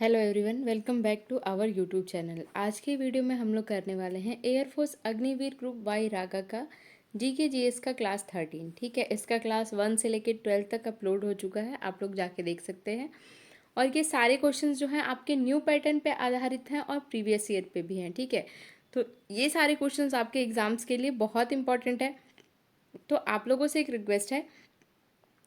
Hello everyone, welcome back to our YouTube channel. आज के video में हम लोग करने वाले हैं एयरफोर्स अग्निवीर ग्रुप वाई रागा का जीके जीएस का क्लास 13। ठीक है, इसका क्लास 1 से लेकर 12 तक अपलोड हो चुका है, आप लोग जाके देख सकते हैं। और ये सारे क्वेश्चंस जो हैं आपके न्यू पैटर्न पे आधारित हैं और प्रीवियस ईयर पे भी हैं। ठीक है, तो ये सारे क्वेश्चंस आपके एग्जाम्स के लिए बहुत इंपॉर्टेंट है। तो आप लोगों से एक रिक्वेस्ट है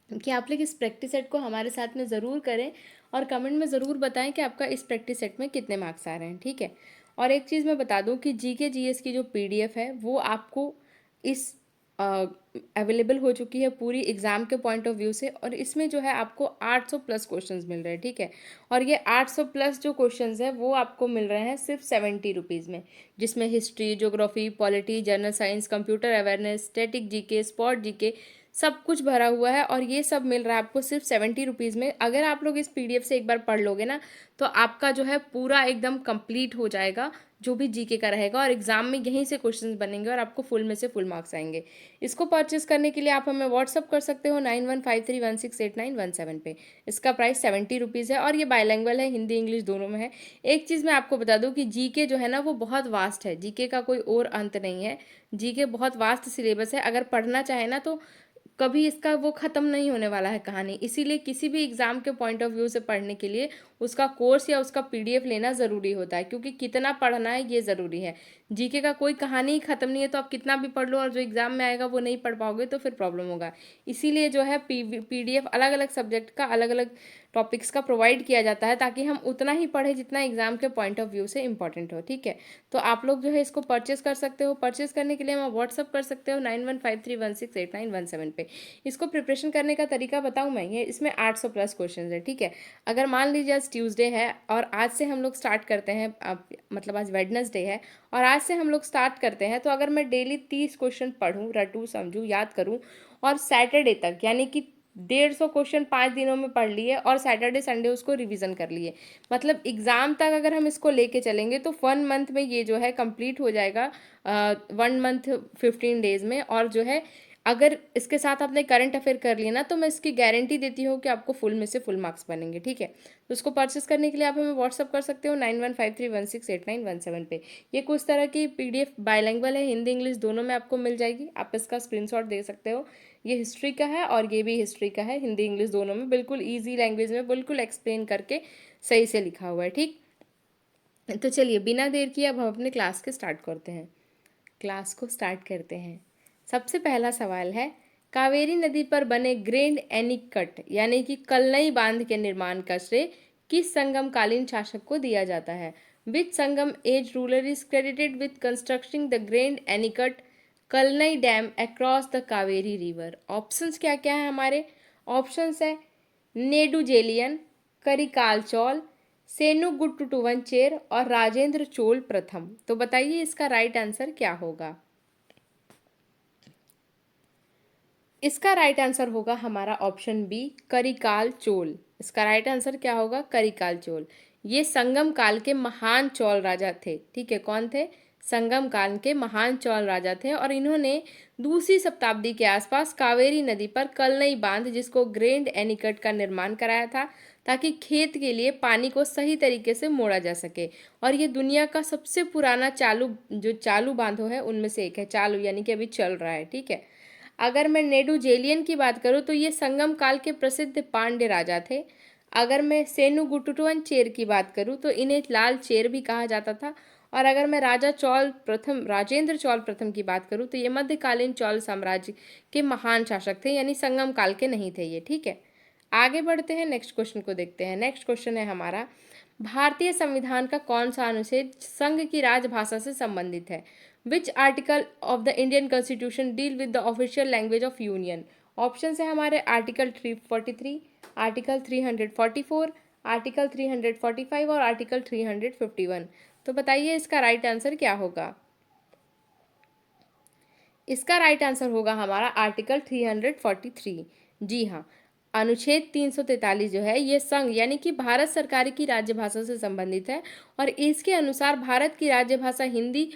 कि आप लोग इस प्रैक्टिस सेट को हमारे साथ में ज़रूर करें और कमेंट में ज़रूर बताएं कि आपका इस प्रैक्टिस सेट में कितने मार्क्स आ रहे हैं। ठीक है, और एक चीज़ मैं बता दूं कि जीके जीएस की जो पीडीएफ है वो आपको इस अवेलेबल हो चुकी है पूरी एग्ज़ाम के पॉइंट ऑफ व्यू से, और इसमें जो है आपको 800 प्लस क्वेश्चंस मिल रहे हैं। ठीक है, और ये 800 प्लस जो क्वेश्चंस है वो आपको मिल रहे हैं सिर्फ 70 रुपीज़ में, जिसमें history, geography, polity, general science, computer awareness, static GK, spot GK सब कुछ भरा हुआ है। और ये सब मिल रहा है आपको सिर्फ 70 रुपीज़ में। अगर आप लोग इस पीडीएफ से एक बार पढ़ लोगे ना तो आपका जो है पूरा एकदम कंप्लीट हो जाएगा जो भी जीके का रहेगा, और एग्जाम में यहीं से क्वेश्चंस बनेंगे और आपको फुल में से फुल मार्क्स आएंगे। इसको परचेस करने के लिए आप हमें व्हाट्सअप कर सकते हो 9153168917 पे। इसका प्राइस 70 रुपीज़ है और ये बायलैंग्वेज है, हिंदी इंग्लिश दोनों में है। एक चीज़ मैं आपको बता दूं कि जीके जो है ना वो बहुत वास्ट है, जीके का कोई और अंत नहीं है। जीके बहुत वास्ट सिलेबस है, अगर पढ़ना चाहे ना तो कभी इसका वो ख़त्म नहीं होने वाला है कहानी। इसीलिए किसी भी एग्ज़ाम के पॉइंट ऑफ व्यू से पढ़ने के लिए उसका कोर्स या उसका पीडीएफ लेना ज़रूरी होता है, क्योंकि कितना पढ़ना है ये ज़रूरी है। जीके का कोई कहानी ही ख़त्म नहीं है, तो आप कितना भी पढ़ लो और जो एग्ज़ाम में आएगा वो नहीं पढ़ पाओगे तो फिर प्रॉब्लम होगा। इसीलिए जो है पीडीएफ अलग अलग सब्जेक्ट का अलग अलग टॉपिक्स का प्रोवाइड किया जाता है, ताकि हम उतना ही पढ़ें जितना एग्ज़ाम के पॉइंट ऑफ व्यू से इंपॉर्टेंट हो। ठीक है, तो आप लोग जो है इसको परचेस कर सकते हो। परचेस करने के लिए हमें व्हाट्सअप कर सकते हो 9153168917 पे। इसको प्रिपरेशन करने का तरीका बताऊँ मैं, ये इसमें 800 प्लस क्वेश्चन है। ठीक है, अगर मान लीजिए आज ट्यूसडे है और आज से हम लोग स्टार्ट करते हैं, मतलब आज वेडनेसडे है और आज से हम लोग स्टार्ट करते हैं, तो अगर मैं डेली 30 क्वेश्चन पढ़ूँ, रटूँ, समझूँ, याद करूँ और सैटरडे तक यानी कि 150 क्वेश्चन 5 दिनों में पढ़ लिए और सैटरडे संडे उसको रिवीजन कर लिए, मतलब एग्ज़ाम तक अगर हम इसको लेके चलेंगे तो 1 मंथ में ये जो है कंप्लीट हो जाएगा, 1 मंथ 15 डेज में। और जो है अगर इसके साथ आपने करंट अफेयर कर लिया ना तो मैं इसकी गारंटी देती हूँ कि आपको फुल में से फुल मार्क्स बनेंगे। ठीक है, तो उसको परचेस करने के लिए आप हमें व्हाट्सअप कर सकते हो 9153168917 पे। ये कुछ तरह की पीडीएफ बायलैंग्वेज है, हिंदी इंग्लिश दोनों में आपको मिल जाएगी, आप इसका स्क्रीनशॉट दे सकते हो। ये हिस्ट्री का है और ये भी हिस्ट्री का है, हिंदी इंग्लिश दोनों में, बिल्कुल ईजी लैंग्वेज में, बिल्कुल एक्सप्लेन करके सही से लिखा हुआ है। ठीक, तो चलिए बिना देर किए अब हम अपने क्लास के स्टार्ट करते हैं। क्लास को स्टार्ट करते हैं। सबसे पहला सवाल है, कावेरी नदी पर बने ग्रैंड एनीकट यानी कि कलनई बांध के निर्माण का श्रेय किस संगमकालीन शासक को दिया जाता है? Which Sangam age ruler is credited with constructing the grand anicut Kallanai dam across the Kaveri river? Options क्या क्या है हमारे? ऑप्शंस है नेडुजेलियन, करिकाल चोल, सेनुगुट्टुवंचेर और राजेंद्र चोल प्रथम। तो बताइए इसका राइट आंसर क्या होगा? इसका राइट आंसर होगा हमारा ऑप्शन बी, करिकाल चोल। इसका राइट आंसर क्या होगा? करिकाल चोल। ये संगम काल के महान चोल राजा थे। ठीक है, कौन थे? संगम काल के महान चोल राजा थे, और इन्होंने दूसरी शताब्दी के आसपास कावेरी नदी पर कलनई बांध, जिसको ग्रैंड एनीकट का निर्माण कराया था, ताकि खेत के लिए पानी को सही तरीके से मोड़ा जा सके। और ये दुनिया का सबसे पुराना चालू बांधो है उनमें से एक है। चालू यानी कि अभी चल रहा है। ठीक है, अगर मैं नेडुजेलियन की बात करूँ तो ये संगम काल के प्रसिद्ध पांड्य राजा थे। अगर मैं सेनुगुटुटुवन चेर की बात करूँ तो इन्हें लाल चेर भी कहा जाता था। और अगर मैं राजेंद्र चोल प्रथम की बात करूँ तो ये मध्यकालीन चोल साम्राज्य के महान शासक थे, यानी संगम काल के नहीं थे ये। ठीक है, आगे बढ़ते हैं, नेक्स्ट क्वेश्चन को देखते हैं। नेक्स्ट क्वेश्चन है हमारा, भारतीय संविधान का कौन सा अनुच्छेद संघ की राजभाषा से संबंधित है? Which article of the Indian constitution deal with the official language of union? Option है हमारे आर्टिकल 343, आर्टिकल 344, आर्टिकल 345 और आर्टिकल 351। तो बताइए इसका राइट आंसर क्या होगा? इसका राइट आंसर होगा हमारा आर्टिकल 343। जी हाँ, अनुच्छेद 343 जो है ये संघ यानी कि भारत सरकार की राज्यभाषा से संबंधित है, और इसके अनुसार भारत की राज्यभाषा हिंदी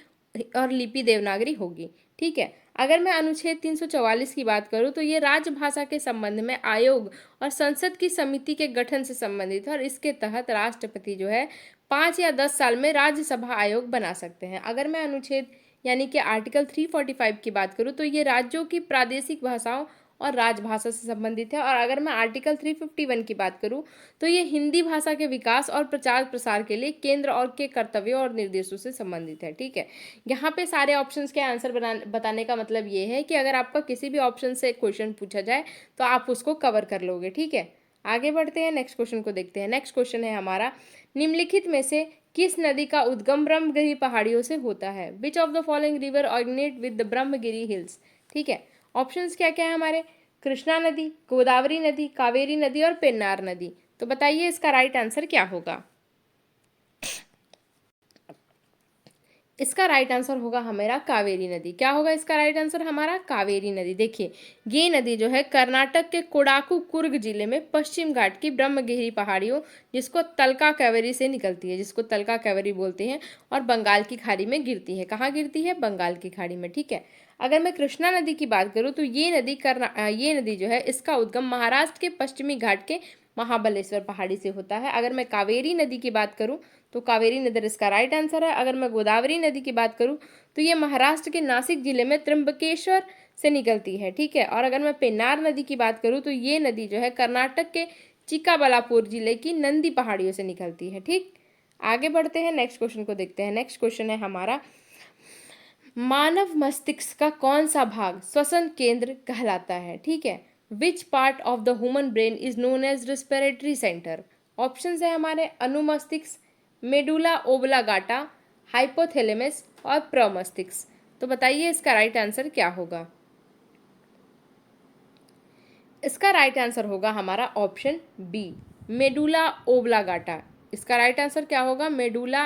और लिपि देवनागरी होगी। ठीक है, अगर मैं अनुच्छेद 344 की बात करूँ तो ये राजभाषा के संबंध में आयोग और संसद की समिति के गठन से संबंधित है और इसके तहत राष्ट्रपति जो है 5 या 10 साल में राज्यसभा आयोग बना सकते हैं। अगर मैं अनुच्छेद यानी कि आर्टिकल 345 की बात करूँ तो ये राज्यों की प्रादेशिक भाषाओं और राजभाषा से संबंधित है। और अगर मैं आर्टिकल 351 की बात करूँ तो ये हिंदी भाषा के विकास और प्रचार प्रसार के लिए केंद्र और के कर्तव्यों और निर्देशों से संबंधित है। ठीक है, यहाँ पे सारे ऑप्शंस के आंसर बताने का मतलब ये है कि अगर आपका किसी भी ऑप्शन से क्वेश्चन पूछा जाए तो आप उसको कवर कर लोगे। ठीक है, आगे बढ़ते हैं, नेक्स्ट क्वेश्चन को देखते हैं। नेक्स्ट क्वेश्चन है हमारा, निम्नलिखित में से किस नदी का उद्गम ब्रह्मगिरी पहाड़ियों से होता है? विच of the following river originate with the Brahmagiri hills? ठीक है, ऑप्शंस क्या क्या है हमारे, कृष्णा नदी, गोदावरी नदी, कावेरी नदी और पेन्नार नदी। तो बताइए इसका राइट आंसर क्या होगा? इसका राइट आंसर होगा हमारा कावेरी नदी। क्या होगा इसका राइट आंसर हमारा? कावेरी नदी। देखिए, ये नदी जो है कर्नाटक के कोडाकू कुर्ग जिले में पश्चिम घाट की ब्रह्मगिरी पहाड़ियों जिसको तलका कावेरी से निकलती है, जिसको तलका कावेरी बोलते हैं, और बंगाल की खाड़ी में गिरती है। कहाँ गिरती है? बंगाल की खाड़ी में। ठीक है, अगर मैं कृष्णा नदी की बात करूँ तो ये नदी जो है इसका उद्गम महाराष्ट्र के पश्चिमी घाट के महाबलेश्वर पहाड़ी से होता है। अगर मैं कावेरी नदी की बात करूँ तो कावेरी नदी इसका राइट आंसर है। अगर मैं गोदावरी नदी की बात करूँ तो ये महाराष्ट्र के नासिक जिले में त्र्यंबकेश्वर से निकलती है। ठीक है, और अगर मैं पेन्नार नदी की बात करूँ तो ये नदी जो है कर्नाटक के चिक्काबल्लापुर जिले की नंदी पहाड़ियों से निकलती है। ठीक, आगे बढ़ते हैं, नेक्स्ट क्वेश्चन को देखते हैं। नेक्स्ट क्वेश्चन है हमारा, मानव मस्तिष्क का कौन सा भाग श्वसन केंद्र कहलाता है? ठीक है, which part of the human brain is known as respiratory centre? Option है हमारे अनुमस्तिष्क, मेडुला ओब्लागाटा, हाइपोथैलेमस और प्रमस्तिष्क। तो बताइए इसका राइट आंसर क्या होगा? इसका राइट आंसर होगा हमारा ऑप्शन बी, मेडुला ओब्लागाटा। इसका राइट आंसर क्या होगा? मेडुला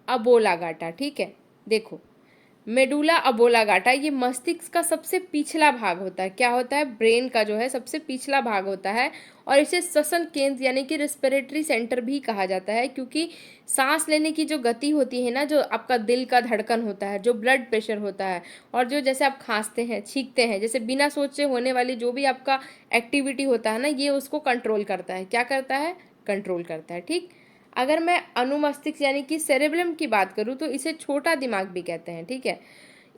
अबोलागाटा। ठीक है, देखो, मेडुला अबोलागाटा ये मस्तिष्क का सबसे पिछला भाग होता है। क्या होता है? ब्रेन का जो है सबसे पिछला भाग होता है, और इसे श्वसन केंद्र यानी कि रेस्पिरेटरी सेंटर भी कहा जाता है, क्योंकि सांस लेने की जो गति होती है ना, जो आपका दिल का धड़कन होता है, जो ब्लड प्रेशर होता है, और जो जैसे आप खांसते हैं, छींकते हैं, जैसे बिना सोचे होने वाली जो भी आपका एक्टिविटी होता है ना, ये उसको कंट्रोल करता है। क्या करता है? कंट्रोल करता है। ठीक, अगर मैं अनुमस्तिष्क यानी कि सेरेब्रम की बात करूँ तो इसे छोटा दिमाग भी कहते हैं। ठीक है,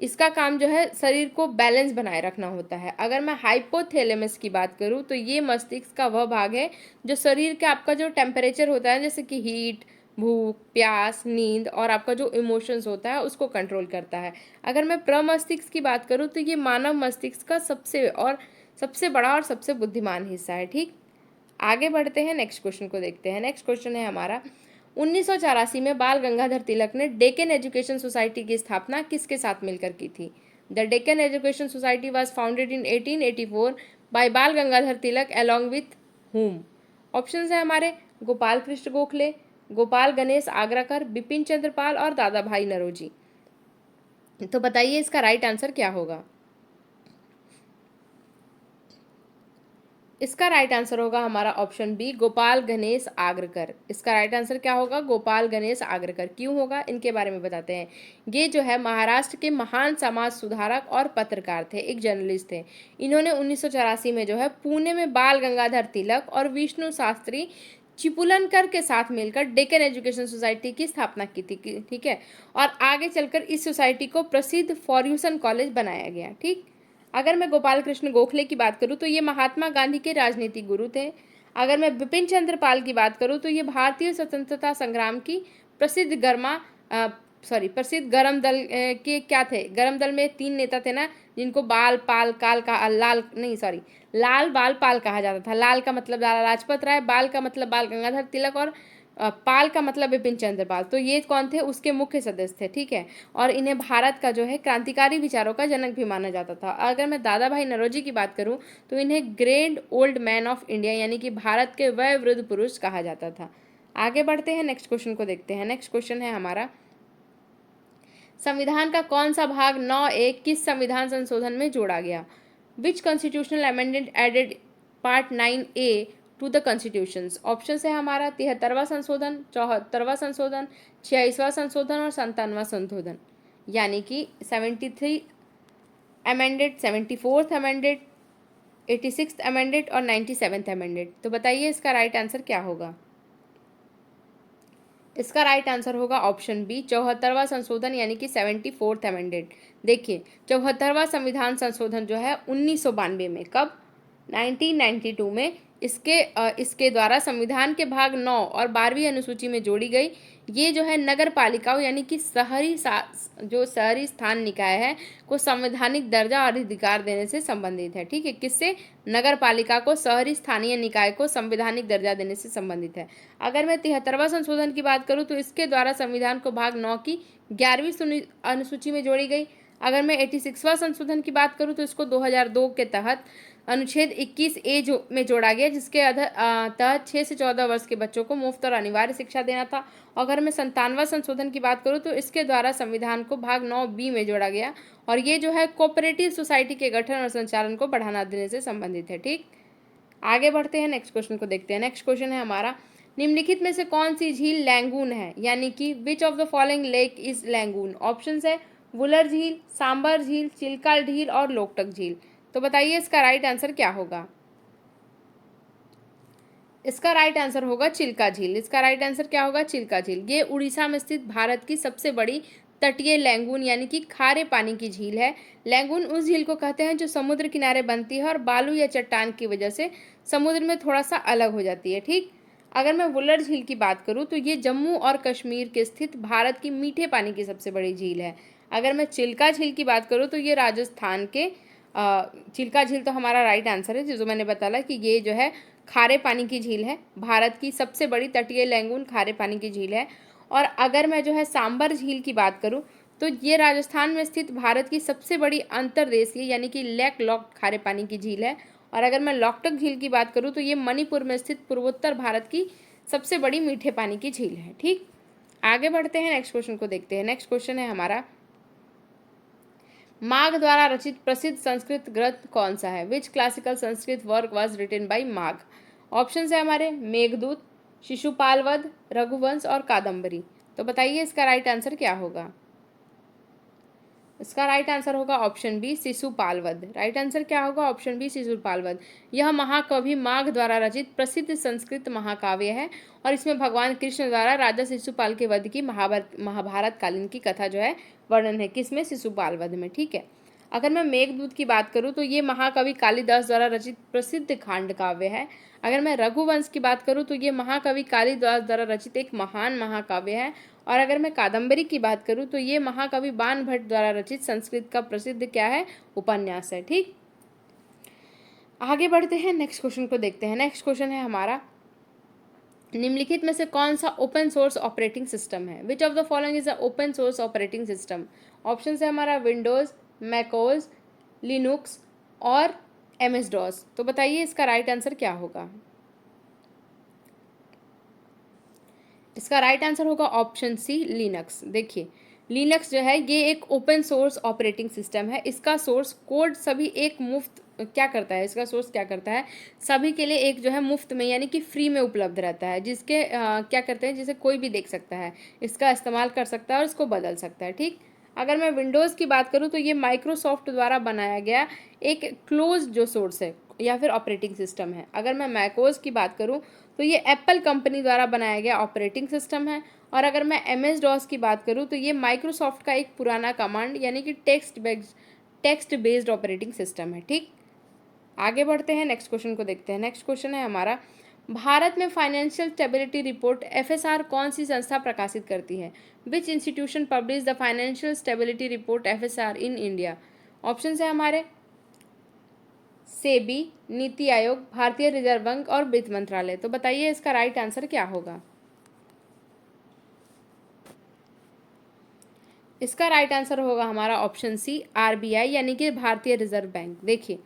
इसका काम जो है शरीर को बैलेंस बनाए रखना होता है। अगर मैं हाइपोथैलेमस की बात करूँ तो ये मस्तिष्क का वह भाग है जो शरीर का आपका जो टेम्परेचर होता है, जैसे कि हीट, भूख, प्यास, नींद और आपका जो इमोशंस होता है उसको कंट्रोल करता है। अगर मैं प्रमस्तिष्क की बात करूँ तो ये मानव मस्तिष्क का सबसे बड़ा और सबसे बुद्धिमान हिस्सा है। ठीक, आगे बढ़ते हैं, नेक्स्ट क्वेश्चन को देखते हैं। नेक्स्ट क्वेश्चन है हमारा, 1984 में बाल गंगाधर तिलक ने डेक्कन एजुकेशन सोसाइटी की स्थापना किसके साथ मिलकर की थी? The Deccan Education Society was founded in 1884 by Bal Gangadhar Tilak along with whom? Option है हमारे, गोपाल कृष्ण गोखले, गोपाल गणेश आगराकर, बिपिन चंद्र पाल और दादा भाई नरोजी। तो बताइए इसका राइट आंसर क्या होगा? इसका राइट आंसर होगा हमारा ऑप्शन बी, गोपाल गणेश आगरकर। इसका राइट आंसर क्या होगा? गोपाल गणेश आगरकर। क्यों होगा, इनके बारे में बताते हैं। ये जो है महाराष्ट्र के महान समाज सुधारक और पत्रकार थे, एक जर्नलिस्ट थे। इन्होंने 1984 में जो है पुणे में बाल गंगाधर तिलक और विष्णु शास्त्री चिपुलनकर के साथ मिलकर डेक्कन एजुकेशन सोसाइटी की स्थापना की थी। ठीक है, और आगे चलकर इस सोसाइटी को प्रसिद्ध फॉर्ग्यूसन कॉलेज बनाया गया। ठीक, अगर मैं गोपाल कृष्ण गोखले की बात करूं तो ये महात्मा गांधी के राजनीतिक गुरु थे। अगर मैं बिपिन चंद्र पाल की बात करूं तो ये भारतीय स्वतंत्रता संग्राम की प्रसिद्ध गरम दल के क्या थे? गरम दल में 3 नेता थे ना, जिनको बाल पाल काल का लाल नहीं सॉरी लाल बाल पाल कहा जाता था। लाल का मतलब लाला लाजपत राय, बाल का मतलब बाल गंगाधर तिलक और पाल का मतलब बिपिन चंद्र पाल। तो ये कौन थे? उसके मुख्य सदस्य थे। ठीक है, और इन्हें भारत का जो है क्रांतिकारी विचारों का जनक भी माना जाता था। अगर मैं दादा भाई नौरोजी की बात करूं तो इन्हें great old man of India यानी कि भारत के वय वृद्ध पुरुष कहा जाता था। आगे बढ़ते हैं, नेक्स्ट क्वेश्चन को देखते हैं। नेक्स्ट क्वेश्चन है हमारा, संविधान का कौन सा भाग 9(1) किस संविधान संशोधन में जोड़ा गया? Which constitutional amendment added part 9(a) to the constitution? Option है हमारा 73वां संशोधन, 74वां संशोधन, 46वां संशोधन और 57वां संशोधन, यानी कि 73 amended, 74th amended, 86th amended और 97th अमेंडेड। तो बताइए इसका राइट आंसर क्या होगा। इसका राइट आंसर होगा ऑप्शन बी, 74वां संशोधन यानी कि 74th अमेंडेड। देखिए 74वां संविधान संशोधन जो है 1992 में, कब, 1992 में इसके द्वारा संविधान के भाग 9 और 12वीं अनुसूची में जोड़ी गई। ये जो है नगर पालिकाओं यानी कि जो शहरी स्थान निकाय है को संवैधानिक दर्जा और अधिकार देने से संबंधित है। ठीक है, किससे, नगर पालिका को, शहरी स्थानीय निकाय को संवैधानिक दर्जा देने से संबंधित है। अगर मैं 73वां संशोधन की बात करूं तो इसके द्वारा संविधान को भाग 9 की 11वीं अनुसूची में जोड़ी गई। अगर मैं 86वां संशोधन की बात करूं तो इसको 2002 के तहत अनुच्छेद 21A में जोड़ा गया, जिसके तहत 6 से 14 वर्ष के बच्चों को मुफ्त और अनिवार्य शिक्षा देना था। अगर मैं 57वां संशोधन की बात करूं तो इसके द्वारा संविधान को भाग 9B में जोड़ा गया और ये जो है कोऑपरेटिव सोसाइटी के गठन और संचालन को बढ़ावा देने से संबंधित है। ठीक, आगे बढ़ते हैं, नेक्स्ट क्वेश्चन को देखते हैं। नेक्स्ट क्वेश्चन है हमारा, निम्नलिखित में से कौन सी झील लैंगून है, यानी कि which of the following lake is lagoon. Options है वुलर झील, सांबर झील, चिल्का झील और लोकटक झील। तो बताइए इसका राइट आंसर क्या होगा। इसका राइट आंसर होगा चिल्का झील। इसका राइट आंसर क्या होगा, चिल्का झील। ये उड़ीसा में स्थित भारत की सबसे बड़ी तटीय लैंगून यानी कि खारे पानी की झील है। लैंगून उस झील को कहते हैं जो समुद्र किनारे बनती है और बालू या चट्टान की वजह से समुद्र में थोड़ा सा अलग हो जाती है। ठीक, अगर मैं वुलर झील की बात करूं तो ये जम्मू और कश्मीर के स्थित भारत की मीठे पानी की सबसे बड़ी झील है। अगर मैं चिल्का झील की बात करूं तो ये राजस्थान के चिल्का झील तो हमारा राइट आंसर है, जो मैंने बताया कि ये जो है खारे पानी की झील है। भारत की सबसे बड़ी तटीय लैंगून खारे पानी की झील है। और अगर मैं जो है सांबर झील की बात करूं तो ये राजस्थान में स्थित भारत की सबसे बड़ी अंतर्देशीय यानी कि लैक लॉक खारे पानी की झील है। और अगर मैं लोकटक झील की बात करूं तो ये मणिपुर में स्थित पूर्वोत्तर भारत की सबसे बड़ी मीठे पानी की झील है। ठीक, आगे बढ़ते हैं, नेक्स्ट क्वेश्चन को देखते हैं। नेक्स्ट क्वेश्चन है हमारा, माघ द्वारा रचित प्रसिद्ध संस्कृत ग्रंथ कौन सा है। Which classical Sanskrit work was written by Magha. Option है हमारे मेघदूत, शिशुपाल वध, रघुवंश और कादम्बरी। तो बताइए इसका राइट आंसर क्या होगा। इसका राइट आंसर होगा ऑप्शन बी, शिशुपाल वध। राइट आंसर क्या होगा, ऑप्शन बी, शिशुपाल वध। यह महाकवि माघ द्वारा रचित प्रसिद्ध संस्कृत महाकाव्य है और इसमें भगवान कृष्ण द्वारा राजा शिशुपाल के वध की महाभारत कालीन की कथा जो है वर्णन है, किसमें, शिशुपाल वध में। ठीक है, अगर मैं मेघदूत की बात करूं तो ये महाकवि कालिदास द्वारा रचित प्रसिद्ध खांड काव्य है। अगर मैं रघुवंश की बात करूं तो ये महाकवि कालिदास द्वारा रचित एक महान महाकाव्य है। और अगर मैं कादम्बरी की बात करूं तो ये महाकवि बाण भट्ट द्वारा रचित संस्कृत का प्रसिद्ध क्या है, उपन्यास है। ठीक, आगे बढ़ते हैं, नेक्स्ट क्वेश्चन को देखते हैं। नेक्स्ट क्वेश्चन है हमारा, निम्नलिखित में से कौन सा ओपन सोर्स ऑपरेटिंग सिस्टम है। विच of the following is a open source operating system. Option है हमारा विंडोज, मैकोज, लिनुक्स और MS DOS। तो बताइए इसका राइट आंसर क्या होगा। इसका राइट आंसर होगा ऑप्शन सी, लिनक्स। देखिए लिनक्स जो है ये एक ओपन सोर्स ऑपरेटिंग सिस्टम है। इसका सोर्स कोड सभी एक मुफ्त क्या करता है, इसका सोर्स क्या करता है, सभी के लिए एक जो है मुफ्त में यानी कि फ्री में उपलब्ध रहता है, जिसके क्या करते हैं, जिसे कोई भी देख सकता है, इसका इस्तेमाल कर सकता है और इसको बदल सकता है। ठीक, अगर मैं विंडोज़ की बात करूं तो ये माइक्रोसॉफ्ट द्वारा बनाया गया एक क्लोज जो सोर्स है या फिर ऑपरेटिंग सिस्टम है। अगर मैं मैकोज की बात करूं तो ये एप्पल कंपनी द्वारा बनाया गया ऑपरेटिंग सिस्टम है। और अगर मैं MS DOS की बात करूं तो ये माइक्रोसॉफ्ट का एक पुराना कमांड यानी कि टेक्स्ट बेस्ड ऑपरेटिंग सिस्टम है। ठीक, आगे बढ़ते हैं, नेक्स्ट क्वेश्चन को देखते हैं। नेक्स्ट क्वेश्चन है हमारा, भारत में फाइनेंशियल स्टेबिलिटी रिपोर्ट FSR कौन सी संस्था प्रकाशित करती है। विच institution publish the financial stability report FSR in India. Option है हमारे सेबी, नीति आयोग, भारतीय रिजर्व बैंक और वित्त मंत्रालय। तो बताइए इसका राइट आंसर क्या होगा। इसका राइट आंसर होगा हमारा ऑप्शन सी, RBI यानी कि भारतीय रिजर्व बैंक। देखिए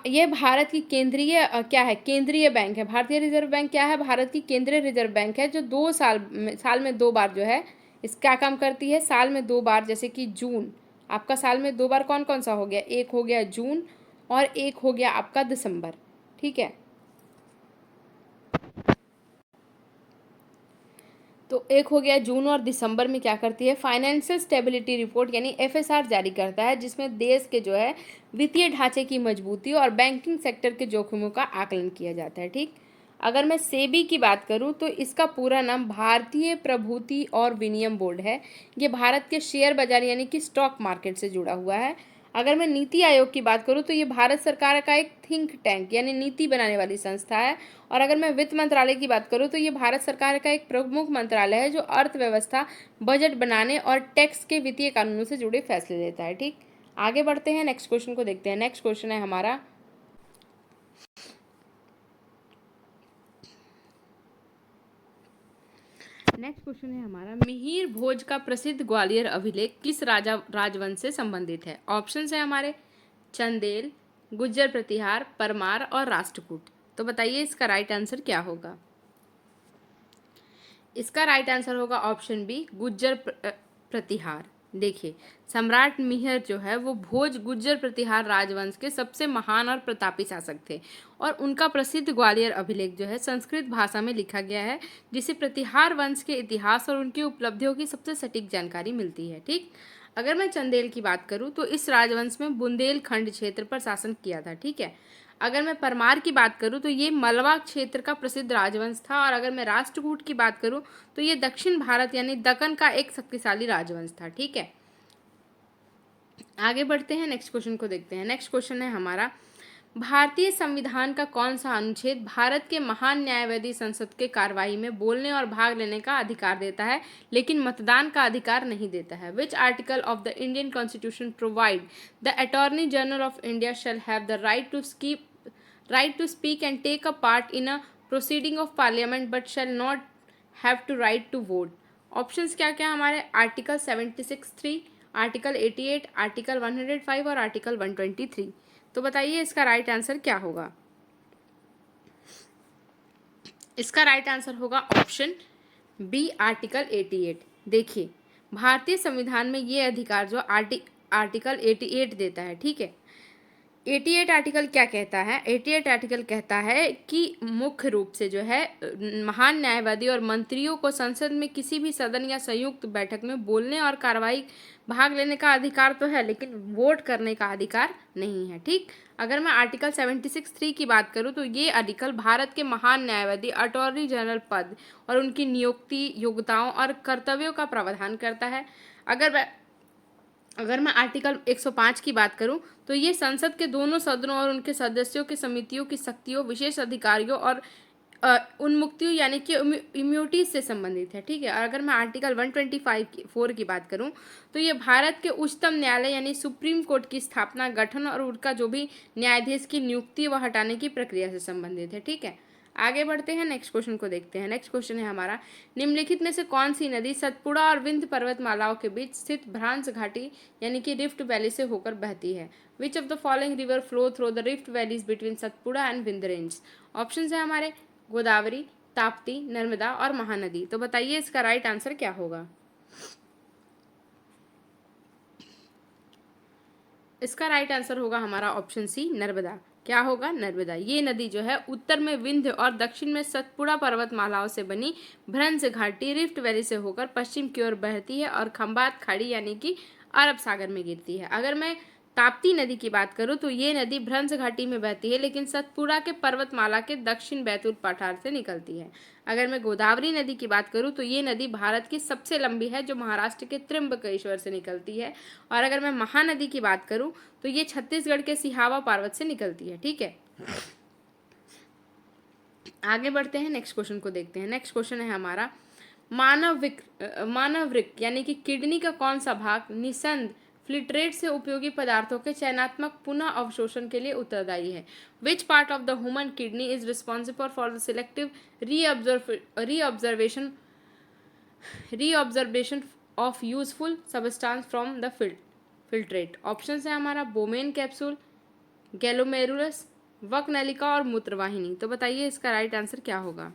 ये भारत की केंद्रीय क्या है, केंद्रीय बैंक है। भारतीय रिजर्व बैंक क्या है, भारत की केंद्रीय रिजर्व बैंक है, जो साल में 2 बार जो है इस क्या काम करती है, साल में 2 बार, जैसे कि जून, आपका साल में 2 बार कौन कौन सा हो गया, एक हो गया जून और एक हो गया आपका दिसंबर। ठीक है, तो एक हो गया जून और दिसंबर में क्या करती है, फाइनेंशियल स्टेबिलिटी रिपोर्ट यानी एफएसआर जारी करता है, जिसमें देश के जो है वित्तीय ढांचे की मजबूती और बैंकिंग सेक्टर के जोखिमों का आकलन किया जाता है। ठीक, अगर मैं सेबी की बात करूं तो इसका पूरा नाम भारतीय प्रभूति और विनिमय बोर्ड है। ये भारत के शेयर बाजार यानी कि स्टॉक मार्केट से जुड़ा हुआ है। अगर मैं नीति आयोग की बात करूं तो ये भारत सरकार का एक थिंक टैंक यानी नीति बनाने वाली संस्था है। और अगर मैं वित्त मंत्रालय की बात करूं तो ये भारत सरकार का एक प्रमुख मंत्रालय है जो अर्थव्यवस्था, बजट बनाने और टैक्स के वित्तीय कानूनों से जुड़े फैसले लेता है। ठीक, आगे बढ़ते हैं, नेक्स्ट क्वेश्चन को देखते हैं। नेक्स्ट क्वेश्चन है हमारा, मिहिर भोज का प्रसिद्ध ग्वालियर अभिलेख किस राजवंश से संबंधित है? ऑप्शन है हमारे चंदेल, गुज्जर प्रतिहार, परमार और राष्ट्रकूट। तो बताइए इसका राइट आंसर क्या होगा? इसका राइट आंसर होगा ऑप्शन बी, गुज्जर प्रतिहार। देखिए, सम्राट मिहिर जो है वो भोज गुज्जर प्रतिहार राजवंश के सबसे महान और प्रतापी शासक थे और उनका प्रसिद्ध ग्वालियर अभिलेख जो है संस्कृत भाषा में लिखा गया है, जिसे प्रतिहार वंश के इतिहास और उनकी उपलब्धियों की सबसे सटीक जानकारी मिलती है। ठीक, अगर मैं चंदेल की बात करूं तो इस राजवंश में बुंदेलखंड क्षेत्र पर शासन किया था। ठीक है, अगर मैं परमार की बात करूं तो ये मलवा क्षेत्र का प्रसिद्ध राजवंश था। और अगर मैं राष्ट्रकूट की बात करूं तो ये दक्षिण भारत यानी दक्कन का एक शक्तिशाली राजवंश था। ठीक है, आगे बढ़ते हैं, नेक्स्ट क्वेश्चन को देखते हैं। नेक्स्ट क्वेश्चन है हमारा, भारतीय संविधान का कौन सा अनुच्छेद भारत के महान न्यायवादी संसद के कार्यवाही में बोलने और भाग लेने का अधिकार देता है लेकिन मतदान का अधिकार नहीं देता है? Which article of the Indian constitution provide the attorney general of India shall have the right to speak and take a part in a proceeding of parliament but shall not have to right to vote? Options क्या क्या हमारे, article 76(3), article 88, article 105 और article 123। तो बताइए इसका right answer क्या होगा? इसका राइट आंसर होगा ऑप्शन बी, आर्टिकल 88। देखिए, भारतीय संविधान में ये अधिकार जो आर्टिकल 88 देता है। ठीक है, 88 आर्टिकल क्या कहता है? 88 आर्टिकल कहता है कि मुख्य रूप से जो है महान न्यायवादी और मंत्रियों को संसद में किसी भी सदन या संयुक्त बैठक में बोलने और कार्रवाई भाग लेने का अधिकार तो है लेकिन वोट करने का अधिकार नहीं है। ठीक, अगर मैं आर्टिकल 76(3) की बात करूं तो ये आर्टिकल भारत के महान न्यायवादी अटॉर्नी जनरल पद और उनकी नियुक्ति, योग्यताओं और कर्तव्यों का प्रावधान करता है। अगर मैं आर्टिकल 105 की बात करूं तो ये संसद के दोनों सदनों और उनके सदस्यों की समितियों की शक्तियों, विशेष अधिकारियों और उन्मुक्तियों यानी कि इम्यूनिटीज से संबंधित है। ठीक है, और अगर मैं आर्टिकल 125(4) की बात करूं तो ये भारत के उच्चतम न्यायालय यानी सुप्रीम कोर्ट की स्थापना, गठन और उनका जो भी न्यायाधीश की नियुक्ति व हटाने की प्रक्रिया से संबंधित है। ठीक है, आगे बढ़ते हैं, नेक्स्ट क्वेश्चन को देखते हैं। नेक्स्ट क्वेश्चन है हमारा, निम्नलिखित में से कौन सी नदी सतपुड़ा और विंध्य पर्वतमालाओं के बीच स्थित भ्रांस घाटी यानी कि रिफ्ट वैली से होकर बहती है? विच of the following river flow through the rift valleys between Satpura and Vindhya range? Option है हमारे गोदावरी, ताप्ती, नर्मदा और महानदी। तो बताइए इसका राइट आंसर क्या होगा? इसका राइट आंसर होगा हमारा ऑप्शन सी, नर्मदा। क्या होगा? नर्मदा। ये नदी जो है उत्तर में विंध्य और दक्षिण में सतपुड़ा पर्वतमालाओं से बनी भ्रंश घाटी रिफ्ट वैली से होकर पश्चिम की ओर बहती है और खंबात खाड़ी यानी कि अरब सागर में गिरती है। अगर मैं ताप्ती नदी की बात करूं तो ये नदी भ्रंश घाटी में बहती है लेकिन सतपुड़ा के पर्वतमाला के दक्षिण बैतूल पठार से निकलती है। अगर मैं गोदावरी नदी की बात करूं तो ये नदी भारत की सबसे लंबी है जो महाराष्ट्र के त्र्यंबकेश्वर से निकलती है। और अगर मैं महानदी की बात करूं तो ये छत्तीसगढ़ के सिहावा पर्वत से निकलती है। ठीक है, आगे बढ़ते हैं, नेक्स्ट क्वेश्चन को देखते हैं। नेक्स्ट क्वेश्चन है हमारा, मानव वृक्क यानी कि किडनी का कौन सा भाग निस्संद फिल्ट्रेट से उपयोगी पदार्थों के चयनात्मक पुनः अवशोषण के लिए उत्तरदायी है? Which part of the human kidney is responsible for the selective reabsorption of useful substance from the filtrate? Option है हमारा बोमेन कैप्सूल, गैलोमेरुलस, वक नलिका और मूत्रवाहिनी। तो बताइए इसका राइट आंसर क्या होगा?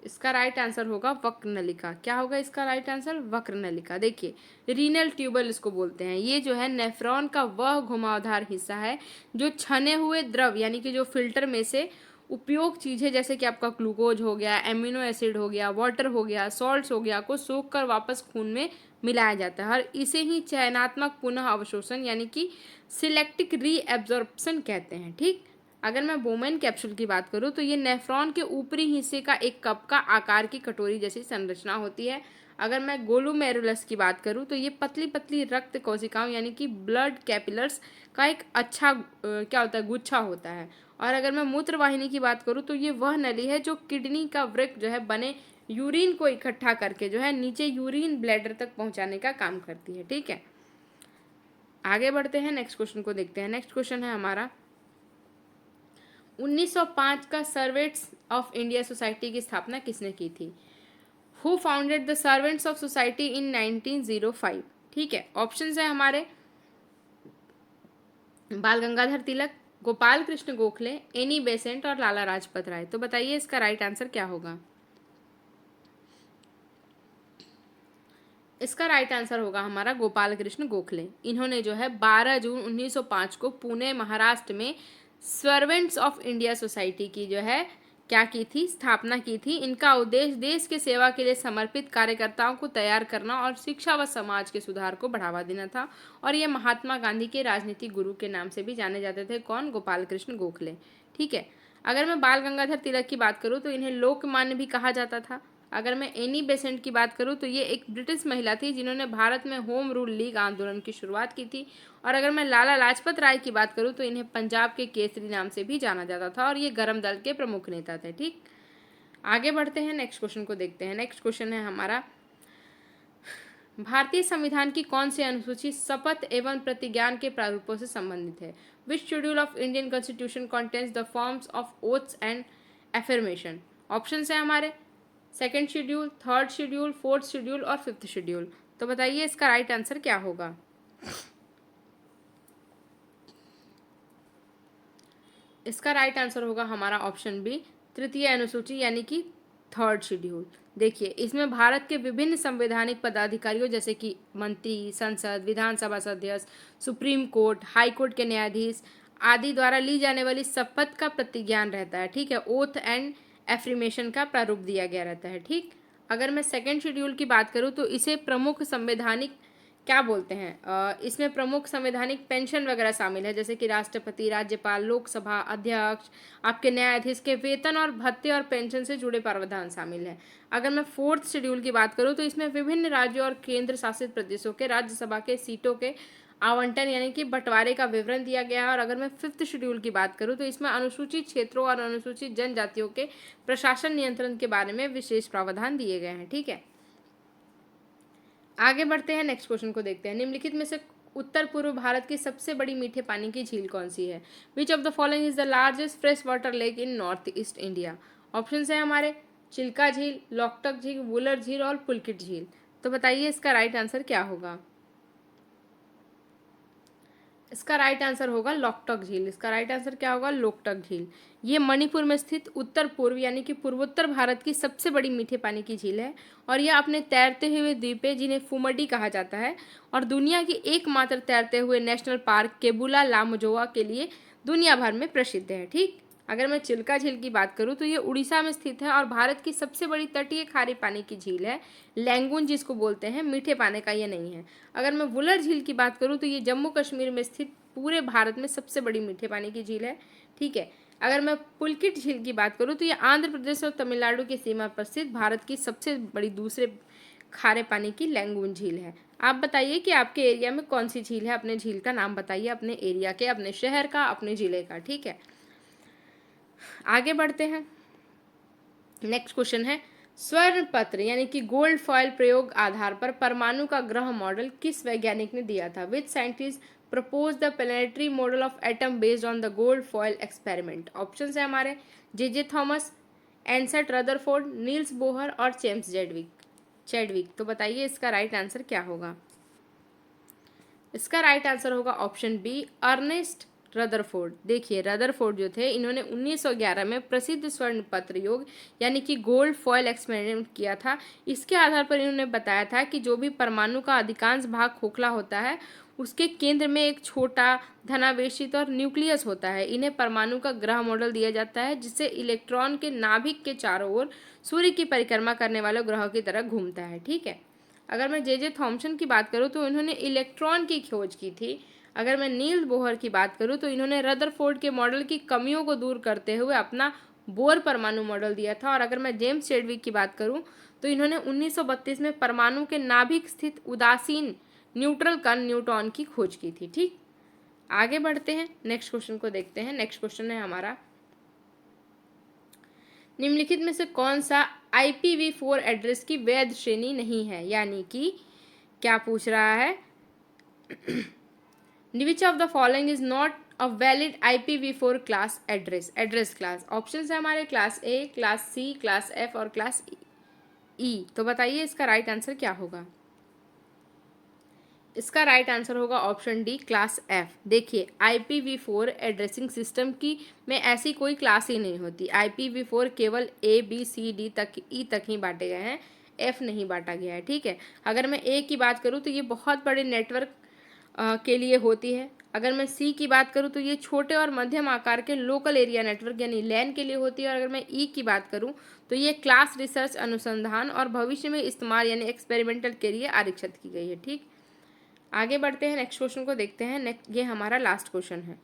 इसका राइट आंसर होगा वक्र नलिका। क्या होगा इसका राइट आंसर? वक्र नलिका। देखिए, रीनल ट्यूबल इसको बोलते हैं। ये जो है नेफ्रॉन का वह घुमावदार हिस्सा है जो छने हुए द्रव यानी कि जो फिल्टर में से उपयोग चीज़ें जैसे कि आपका ग्लूकोज हो गया, एमिनो एसिड हो गया, वाटर हो गया, सॉल्ट्स हो गया को सोख कर वापस खून में मिलाया जाता है और इसे ही चयनात्मक पुनः अवशोषण यानी कि सिलेक्टिक रीएब्जॉर्प्शन कहते हैं। ठीक, अगर मैं बोमेन कैप्सूल की बात करूँ तो ये नेफ्रॉन के ऊपरी हिस्से का एक कप का आकार की कटोरी जैसी संरचना होती है। अगर मैं गोलुमेरुलस की बात करूँ तो ये पतली पतली रक्त कोशिकाओं यानी कि ब्लड कैपिलर्स का एक अच्छा क्या होता है, गुच्छा होता है। और अगर मैं मूत्र वाहिनी की बात करूँ तो ये वह नली है जो किडनी का वृक्क जो है बने यूरिन को इकट्ठा करके जो है नीचे यूरिन ब्लैडर तक पहुंचाने का काम करती है। ठीक है, आगे बढ़ते हैं, नेक्स्ट क्वेश्चन को देखते हैं। नेक्स्ट क्वेश्चन है हमारा 1905 का सर्वेंट्स ऑफ इंडिया सोसाइटी की स्थापना किसने की थी? Who founded the servants of society in 1905? ठीक है, ऑप्शंस है हमारे बाल गंगाधर तिलक, गोपाल कृष्ण गोखले, एनी बेसेंट और लाला लाजपत राय। तो बताइए इसका राइट आंसर क्या होगा? इसका राइट आंसर होगा हमारा गोपाल कृष्ण गोखले। इन्होंने जो है 12 जून 1905 को पुणे महाराष्ट्र में सर्वेंट्स ऑफ इंडिया सोसाइटी की जो है क्या की थी, स्थापना की थी। इनका उद्देश्य देश के सेवा के लिए समर्पित कार्यकर्ताओं को तैयार करना और शिक्षा व समाज के सुधार को बढ़ावा देना था। और ये महात्मा गांधी के राजनीतिक गुरु के नाम से भी जाने जाते थे। कौन? गोपाल कृष्ण गोखले। ठीक है, अगर मैं बाल गंगाधर तिलक की बात करूँ तो इन्हें लोकमान्य भी कहा जाता था। अगर मैं एनी बेसेंट की बात करूँ तो ये एक ब्रिटिश महिला थी जिन्होंने भारत में होम रूल लीग आंदोलन की शुरुआत की थी। और अगर मैं लाला लाजपत राय की बात करूँ तो इन्हें पंजाब के केसरी नाम से भी जाना जाता था और ये गरम दल के प्रमुख नेता थे। ठीक, आगे बढ़ते हैं, नेक्स्ट क्वेश्चन को देखते हैं। नेक्स्ट क्वेश्चन है हमारा भारतीय संविधान की कौन सी अनुसूची शपथ एवं प्रतिज्ञान के प्रारूपों से संबंधित है? Which schedule of Indian constitution contains the forms of oaths and affirmation? Option है हमारे second schedule, third schedule, fourth schedule और फिफ्थ शेड्यूल। तो बताइए इसका राइट आंसर क्या होगा? इसका राइट आंसर होगा हमारा ऑप्शन बी, तृतीय अनुसूची यानी कि थर्ड शेड्यूल। देखिए, इसमें भारत के विभिन्न संवैधानिक पदाधिकारियों जैसे कि मंत्री, संसद, विधानसभा सदस्य, सुप्रीम कोर्ट, हाई कोर्ट के न्यायाधीश आदि द्वारा ली जाने वाली शपथ का प्रतिज्ञान रहता है। ठीक है, ओथ एंड एफ्रीमेशन का प्रारूप दिया गया रहता है। ठीक, अगर मैं सेकेंड शेड्यूल की बात करूँ तो इसे प्रमुख संवैधानिक क्या बोलते हैं, इसमें प्रमुख संवैधानिक पेंशन वगैरह शामिल है जैसे कि राष्ट्रपति, राज्यपाल, लोकसभा अध्यक्ष, आपके न्यायाधीश के वेतन और भत्ते और पेंशन से जुड़े प्रावधान शामिल है। अगर मैं फोर्थ शेड्यूल की बात करूँ तो इसमें विभिन्न राज्यों और केंद्र शासित प्रदेशों के राज्यसभा के सीटों के आवंटन यानी कि बंटवारे का विवरण दिया गया है। और अगर मैं फिफ्थ शेड्यूल की बात करूँ तो इसमें अनुसूचित क्षेत्रों और अनुसूचित जनजातियों के प्रशासन नियंत्रण के बारे में विशेष प्रावधान दिए गए हैं। ठीक है, आगे बढ़ते हैं, नेक्स्ट क्वेश्चन को देखते हैं। निम्नलिखित में से उत्तर पूर्व भारत की सबसे बड़ी मीठे पानी की झील कौन सी है? विच of the following is the largest fresh water lake in north east India? Option है हमारे चिल्का झील, लोकटक झील, वुलर झील और पुलकित झील। तो बताइए इसका राइट आंसर क्या होगा? इसका राइट आंसर होगा लोकटक झील। इसका राइट आंसर क्या होगा? लोकटक झील। ये मणिपुर में स्थित उत्तर पूर्व यानी कि पूर्वोत्तर भारत की सबसे बड़ी मीठे पानी की झील है और यह अपने तैरते हुए द्वीप है जिन्हें फुमडी कहा जाता है और दुनिया की एकमात्र तैरते हुए नेशनल पार्क केबुला लामजोआ के लिए दुनिया भर में प्रसिद्ध है। ठीक, अगर मैं चिल्का झील की बात करूँ तो ये उड़ीसा में स्थित है और भारत की सबसे बड़ी तटीय खारे पानी की झील है। लैंगून जिसको बोलते हैं, मीठे पानी का ये नहीं है। अगर मैं वुलर झील की बात करूँ तो ये जम्मू कश्मीर में स्थित पूरे भारत में सबसे बड़ी मीठे पानी की झील है। ठीक है, अगर मैं पुलकित झील की बात करूँ तो ये आंध्र प्रदेश और तमिलनाडु की सीमा पर स्थित भारत की सबसे बड़ी दूसरे खारे पानी की लैंगून झील है। आप बताइए कि आपके एरिया में कौन सी झील है? अपने झील का नाम बताइए, अपने एरिया के, अपने शहर का, अपने जिले का। ठीक है, आगे बढ़ते हैं, नेक्स्ट क्वेश्चन है स्वर्ण पत्र यानी कि गोल्ड फॉयल प्रयोग आधार पर परमाणु का ग्रह मॉडल किस वैज्ञानिक ने दिया था? Which scientist propose the planetary model of atom based on the gold foil experiment? Option है हमारे जे थॉमस, एनसेट रदरफोर्ड, नील्स बोहर और जेम्स चैडविक। तो बताइए इसका राइट आंसर क्या होगा? इसका राइट आंसर होगा ऑप्शन बी, अर्नेस्ट रदरफोर्ड। देखिए, रदरफोर्ड जो थे इन्होंने 1911 में प्रसिद्ध स्वर्ण पत्र योग यानी कि गोल्ड फॉयल एक्सपेरिमेंट किया था। इसके आधार पर इन्होंने बताया था कि जो भी परमाणु का अधिकांश भाग खोखला होता है उसके केंद्र में एक छोटा धनावेशित और न्यूक्लियस होता है। इन्हें परमाणु का ग्रह मॉडल दिया जाता है, जिससे इलेक्ट्रॉन के नाभिक के चारों ओर सूर्य की परिक्रमा करने वाले ग्रहों की तरह घूमता है। ठीक है। अगर मैं जे थॉमसन की बात करूँ तो इन्होंने इलेक्ट्रॉन की खोज की थी। अगर मैं नील्स बोहर की बात करूँ तो इन्होंने रदरफोर्ड के मॉडल की कमियों को दूर करते हुए अपना बोर परमाणु मॉडल दिया था। और अगर मैं जेम्स चैडविक की बात करूँ तो इन्होंने 1932 में परमाणु के नाभिक स्थित उदासीन न्यूट्रल कण न्यूट्रॉन की खोज की थी। ठीक, आगे बढ़ते हैं, नेक्स्ट क्वेश्चन को देखते हैं। नेक्स्ट क्वेश्चन है हमारा, निम्नलिखित में से कौन सा IPv4 एड्रेस की वैध श्रेणी नहीं है? यानी कि क्या पूछ रहा है, विच of the following is not a valid IPv4 class address class. Option है हमारे class A, class C, class F और क्लास E। तो बताइए इसका राइट आंसर क्या होगा? इसका राइट आंसर होगा ऑप्शन डी, क्लास F। देखिए IPv4 एड्रेसिंग सिस्टम की में ऐसी कोई क्लास ही नहीं होती। IPv4 केवल A, B, C, D तक, E तक ही बांटे गए हैं, F नहीं बांटा गया है। ठीक है। अगर मैं A की बात करूँ तो ये बहुत बड़े नेटवर्क के लिए होती है। अगर मैं C की बात करूँ तो ये छोटे और मध्यम आकार के लोकल एरिया नेटवर्क यानी LAN के लिए होती है। और अगर मैं E की बात करूँ तो ये क्लास रिसर्च, अनुसंधान और भविष्य में इस्तेमाल यानी एक्सपेरिमेंटल के लिए आरक्षित की गई है। ठीक, आगे बढ़ते हैं, नेक्स्ट क्वेश्चन को देखते हैं। ये हमारा लास्ट क्वेश्चन है,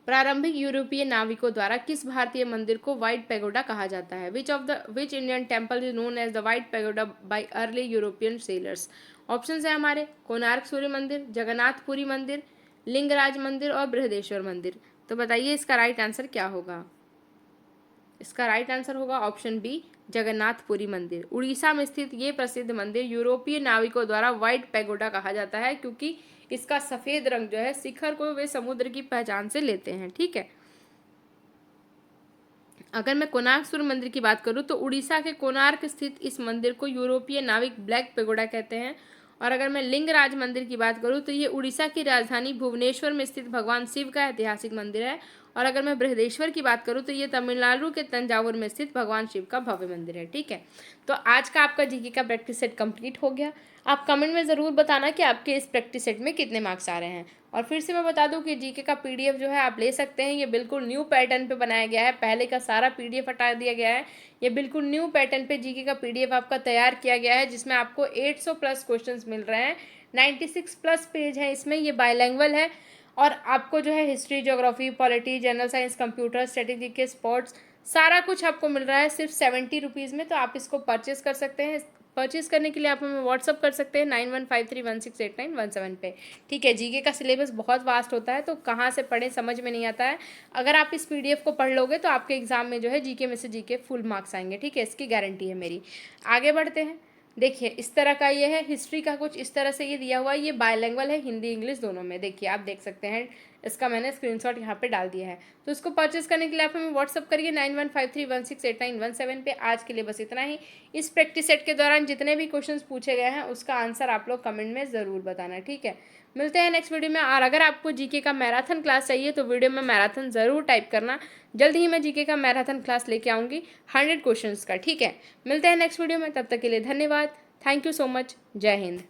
प्रारंभिक यूरोपीय नाविकों द्वारा किस भारतीय मंदिर को व्हाइट पैगोडा कहा जाता है? Which Indian temple is known as the white pagoda by early European sailors? Option है हमारे कोणार्क सूर्य मंदिर, जगन्नाथपुरी मंदिर, लिंगराज मंदिर और बृहदेश्वर मंदिर। तो बताइए इसका राइट आंसर क्या होगा? इसका राइट आंसर होगा ऑप्शन बी, जगन्नाथपुरी मंदिर। उड़ीसा में स्थित ये प्रसिद्ध मंदिर यूरोपीय नाविकों द्वारा व्हाइट पैगोडा कहा जाता है, क्योंकि इसका सफेद रंग जो है शिखर को वे समुद्र की पहचान से लेते हैं। ठीक है। अगर मैं कोणार्क सूर्य मंदिर की बात करूं तो उड़ीसा के कोणार्क स्थित इस मंदिर को यूरोपीय नाविक ब्लैक पैगोडा कहते हैं। और अगर मैं लिंगराज मंदिर की बात करूं तो ये उड़ीसा की राजधानी भुवनेश्वर में स्थित भगवान शिव का ऐतिहासिक मंदिर है। और अगर मैं बृहदेश्वर की बात करूं तो ये तमिलनाडु के तंजावुर में स्थित भगवान शिव का भव्य मंदिर है। ठीक है। तो आज का आपका जीके का प्रैक्टिस सेट कंप्लीट हो गया। आप कमेंट में ज़रूर बताना कि आपके इस प्रैक्टिस सेट में कितने मार्क्स आ रहे हैं। और फिर से मैं बता दूं कि जीके का PDF जो है आप ले सकते हैं। ये बिल्कुल न्यू पैटर्न पे बनाया गया है, पहले का सारा PDF हटा दिया गया है। ये बिल्कुल न्यू पैटर्न पे जीके का PDF आपका तैयार किया गया है, जिसमें आपको 800 प्लस क्वेश्चंस मिल रहे हैं। 96 प्लस पेज है इसमें। ये बायलैंग्वेज है और आपको जो है history, geography, polity, general science, computer, strategy के स्पोर्ट्स सारा कुछ आपको मिल रहा है सिर्फ 70 रुपीज़ में। तो आप इसको परचेस कर सकते हैं। परचेज करने के लिए आप हमें व्हाट्सअप कर सकते हैं 9153168917 पे। ठीक है। जीके का सिलेबस बहुत वास्ट होता है, तो कहाँ से पढ़ें समझ में नहीं आता है। अगर आप इस PDF को पढ़ लोगे तो आपके एग्जाम में जो है जीके में से जीके फुल मार्क्स आएंगे। ठीक है, इसकी गारंटी है मेरी। आगे बढ़ते हैं। देखिए इस तरह का ये है, हिस्ट्री का कुछ इस तरह से ये दिया हुआ है। ये बायलैंग्वेज है, हिंदी इंग्लिश दोनों में। देखिए आप देख सकते हैं, इसका मैंने स्क्रीनशॉट यहाँ पे डाल दिया है। तो इसको परचेस करने के लिए आप हमें व्हाट्सअप करिए 9153168917 पे। आज के लिए बस इतना ही। इस प्रैक्टिस सेट के दौरान जितने भी क्वेश्चंस पूछे गए हैं उसका आंसर आप लोग कमेंट में ज़रूर बताना। ठीक है, मिलते हैं नेक्स्ट वीडियो में। और अगर आपको जीके का मैराथन क्लास चाहिए तो वीडियो में मैराथन ज़रूर टाइप करना। जल्द ही मैं जीके का मैराथन क्लास लेके आऊँगी 100 क्वेश्चंस का। ठीक है, मिलते हैं नेक्स्ट वीडियो में। तब तक के लिए धन्यवाद। Thank you so much. जय हिंद।